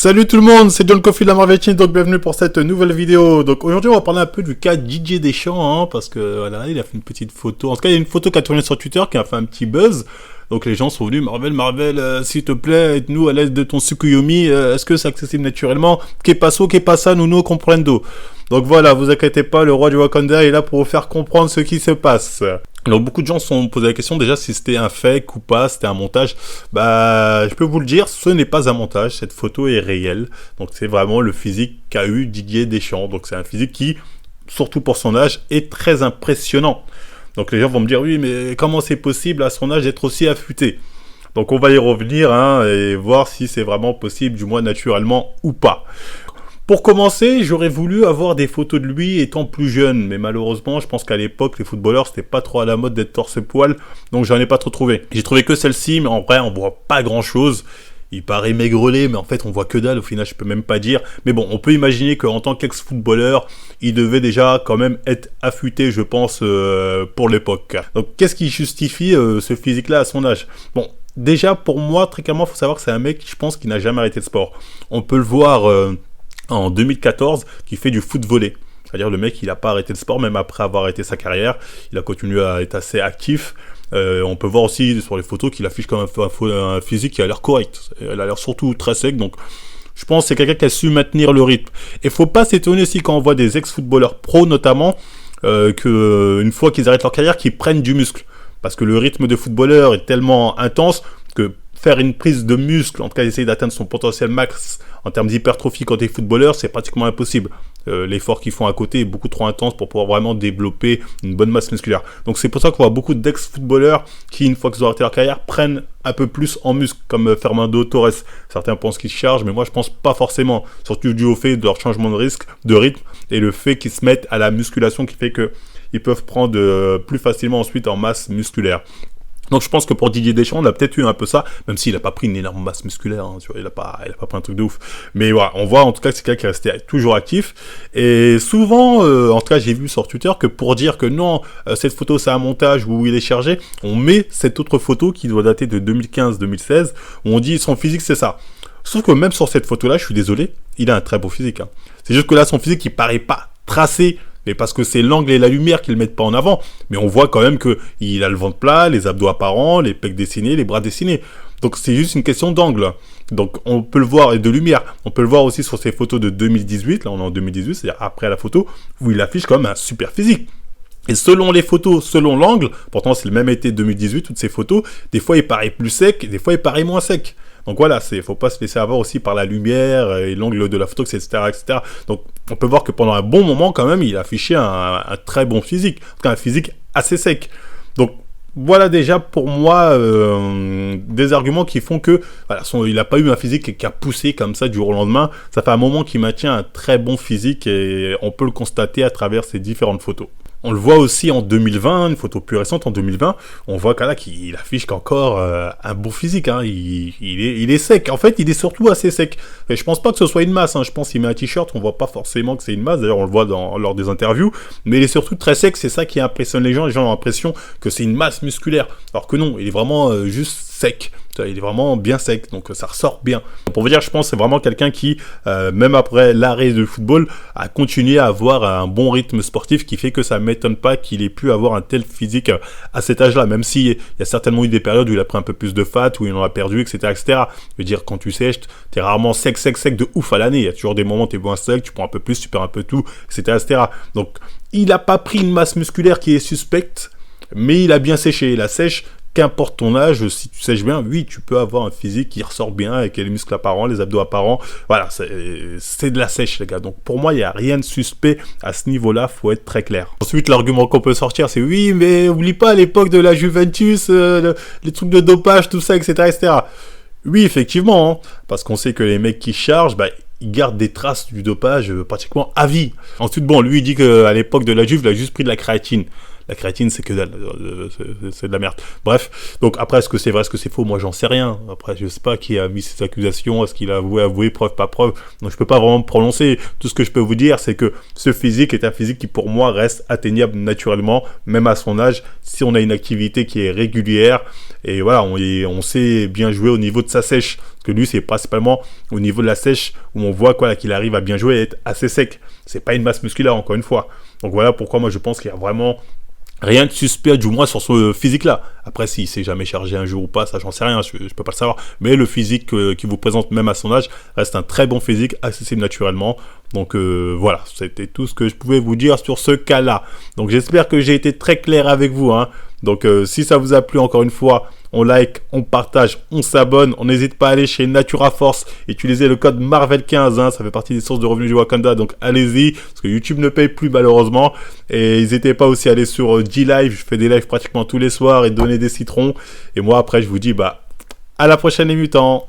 Salut tout le monde, c'est John Coffey de la Marvel Team, donc bienvenue pour cette nouvelle vidéo. Donc aujourd'hui on va parler un peu du cas Didier Deschamps, parce que voilà, il a fait une petite photo. En tout cas, il y a une photo qui a tourné sur Twitter qui a fait un petit buzz. Donc les gens sont venus, Marvel, s'il te plaît, aide-nous à l'aide de ton Tsukuyomi, est-ce que c'est accessible naturellement? Que passa, Nuno comprendo. Donc voilà, vous inquiétez pas, le roi du Wakanda est là pour vous faire comprendre ce qui se passe. Donc beaucoup de gens se sont posé la question déjà si c'était un fake ou pas, c'était un montage. Bah, je peux vous le dire, ce n'est pas un montage, cette photo est réelle. Donc c'est vraiment le physique qu'a eu Didier Deschamps. Donc c'est un physique qui, surtout pour son âge, est très impressionnant. Donc les gens vont me dire, oui, mais comment c'est possible à son âge d'être aussi affûté? Donc on va y revenir et voir si c'est vraiment possible, du moins naturellement ou pas. Pour commencer, j'aurais voulu avoir des photos de lui étant plus jeune, mais malheureusement, je pense qu'à l'époque, les footballeurs, c'était pas trop à la mode d'être torse-poil, donc j'en ai pas trop trouvé. J'ai trouvé que celle-ci, mais en vrai, on voit pas grand-chose. Il paraît maigrelet, mais en fait, on voit que dalle, au final, je peux même pas dire. Mais bon, on peut imaginer qu'en tant qu'ex-footballeur, il devait déjà quand même être affûté, je pense, pour l'époque. Donc, qu'est-ce qui justifie ce physique-là à son âge? Bon, déjà, pour moi, très clairement, il faut savoir que c'est un mec, je pense, qui n'a jamais arrêté de sport. On peut le voir en 2014, qui fait du foot volley. C'est-à-dire le mec, il n'a pas arrêté le sport, même après avoir arrêté sa carrière. Il a continué à être assez actif. On peut voir aussi sur les photos qu'il affiche quand même un physique qui a l'air correct. Il a l'air surtout très sec, donc je pense que c'est quelqu'un qui a su maintenir le rythme. Et faut pas s'étonner aussi quand on voit des ex-footballeurs pros notamment, qu'une fois qu'ils arrêtent leur carrière, qu'ils prennent du muscle. Parce que le rythme de footballeur est tellement intense que faire une prise de muscle, en tout cas essayer d'atteindre son potentiel max en termes d'hypertrophie quand tu es footballeur, c'est pratiquement impossible. L'effort qu'ils font à côté est beaucoup trop intense pour pouvoir vraiment développer une bonne masse musculaire. Donc c'est pour ça qu'on voit beaucoup d'ex-footballeurs qui, une fois qu'ils ont arrêté leur carrière, prennent un peu plus en muscle, comme Fernando Torres. Certains pensent qu'ils se chargent, mais moi je pense pas forcément. Surtout dû au fait de leur changement de rythme et le fait qu'ils se mettent à la musculation qui fait qu'ils peuvent prendre plus facilement ensuite en masse musculaire. Donc je pense que pour Didier Deschamps, on a peut-être eu un peu ça, même s'il n'a pas pris une énorme masse musculaire, tu vois, il n'a pas pris un truc de ouf. Mais voilà, on voit en tout cas que c'est quelqu'un qui est resté toujours actif. Et souvent, en tout cas j'ai vu sur Twitter que pour dire que non, cette photo c'est un montage où il est chargé, on met cette autre photo qui doit dater de 2015-2016, où on dit son physique c'est ça. Sauf que même sur cette photo-là, je suis désolé, il a un très beau physique. C'est juste que là, son physique, il paraît pas tracé, mais parce que c'est l'angle et la lumière qui le mettent pas en avant. Mais on voit quand même qu'il a le ventre plat, les abdos apparents, les pecs dessinés, les bras dessinés. Donc c'est juste une question d'angle. Donc on peut le voir, et de lumière. On peut le voir aussi sur ces photos de 2018, là on est en 2018, c'est-à-dire après la photo, où il affiche quand même un super physique. Et selon les photos, selon l'angle, pourtant c'est le même été 2018, toutes ces photos, des fois il paraît plus sec, des fois il paraît moins sec. Donc voilà, faut pas se laisser avoir aussi par la lumière et l'angle de la photo, etc., etc. Donc on peut voir que pendant un bon moment quand même, il affichait un très bon physique, en tout cas un physique assez sec. Donc voilà déjà pour moi des arguments qui font que voilà, il n'a pas eu un physique qui a poussé comme ça du jour au lendemain. Ça fait un moment qu'il maintient un très bon physique et on peut le constater à travers ces différentes photos. On le voit aussi en 2020, une photo plus récente en 2020, on voit qu'il affiche qu'encore un beau physique, il est sec, en fait il est surtout assez sec. Et je pense pas que ce soit une masse, je pense qu'il met un t-shirt, on voit pas forcément que c'est une masse, d'ailleurs on le voit lors des interviews, mais il est surtout très sec, c'est ça qui impressionne les gens ont l'impression que c'est une masse musculaire, alors que non, il est vraiment juste sec. Il est vraiment bien sec, donc ça ressort bien. Pour vous dire, je pense que c'est vraiment quelqu'un qui, même après l'arrêt du football, a continué à avoir un bon rythme sportif qui fait que ça m'étonne pas qu'il ait pu avoir un tel physique à cet âge-là, même s'il y a certainement eu des périodes où il a pris un peu plus de fat, où il en a perdu, etc., etc. Je veux dire, quand tu sèches, t'es rarement sec de ouf à l'année. Il y a toujours des moments où t'es moins sec, tu prends un peu plus, tu perds un peu tout, etc., etc. Donc, il a pas pris une masse musculaire qui est suspecte, mais il a bien séché. La sèche, qu'importe ton âge, si tu sèches bien, oui, tu peux avoir un physique qui ressort bien avec les muscles apparents, les abdos apparents. Voilà, c'est de la sèche, les gars. Donc pour moi, il n'y a rien de suspect à ce niveau-là, faut être très clair. Ensuite, l'argument qu'on peut sortir, c'est oui, mais oublie pas à l'époque de la Juventus, les trucs de dopage, tout ça, etc., etc. Oui, effectivement, parce qu'on sait que les mecs qui chargent, il garde des traces du dopage pratiquement à vie. Ensuite, bon, lui, il dit qu'à l'époque de la Juve, il a juste pris de la créatine. La créatine, c'est que dalle, c'est de la merde. Bref, donc après, est-ce que c'est vrai, est-ce que c'est faux? Moi, j'en sais rien. Après, je sais pas qui a mis ces accusations, est-ce qu'il a avoué, preuve, pas preuve. Donc, je peux pas vraiment me prononcer. Tout ce que je peux vous dire, c'est que ce physique est un physique qui, pour moi, reste atteignable naturellement, même à son âge, si on a une activité qui est régulière. Et voilà, on sait bien jouer au niveau de sa sèche. Parce que lui, c'est principalement au niveau de la sèche où on voit qu'il arrive à bien jouer et être assez sec. C'est pas une masse musculaire, encore une fois. Donc voilà pourquoi moi je pense qu'il y a vraiment rien de suspect, du moins sur ce physique-là. Après, s'il s'est jamais chargé un jour ou pas, ça j'en sais rien, je peux pas le savoir. Mais le physique qu'il vous présente même à son âge reste un très bon physique, accessible naturellement. Donc voilà, c'était tout ce que je pouvais vous dire sur ce cas-là. Donc j'espère que j'ai été très clair avec vous, hein. Donc si ça vous a plu, encore une fois, on like, on partage, on s'abonne. On n'hésite pas à aller chez Natura Force, utiliser le code Marvel15, hein, ça fait partie des sources de revenus du Wakanda, donc allez-y, parce que YouTube ne paye plus malheureusement. Et n'hésitez pas aussi à aller sur G-Live, je fais des lives pratiquement tous les soirs et donner des citrons. Et moi après je vous dis à la prochaine les mutants.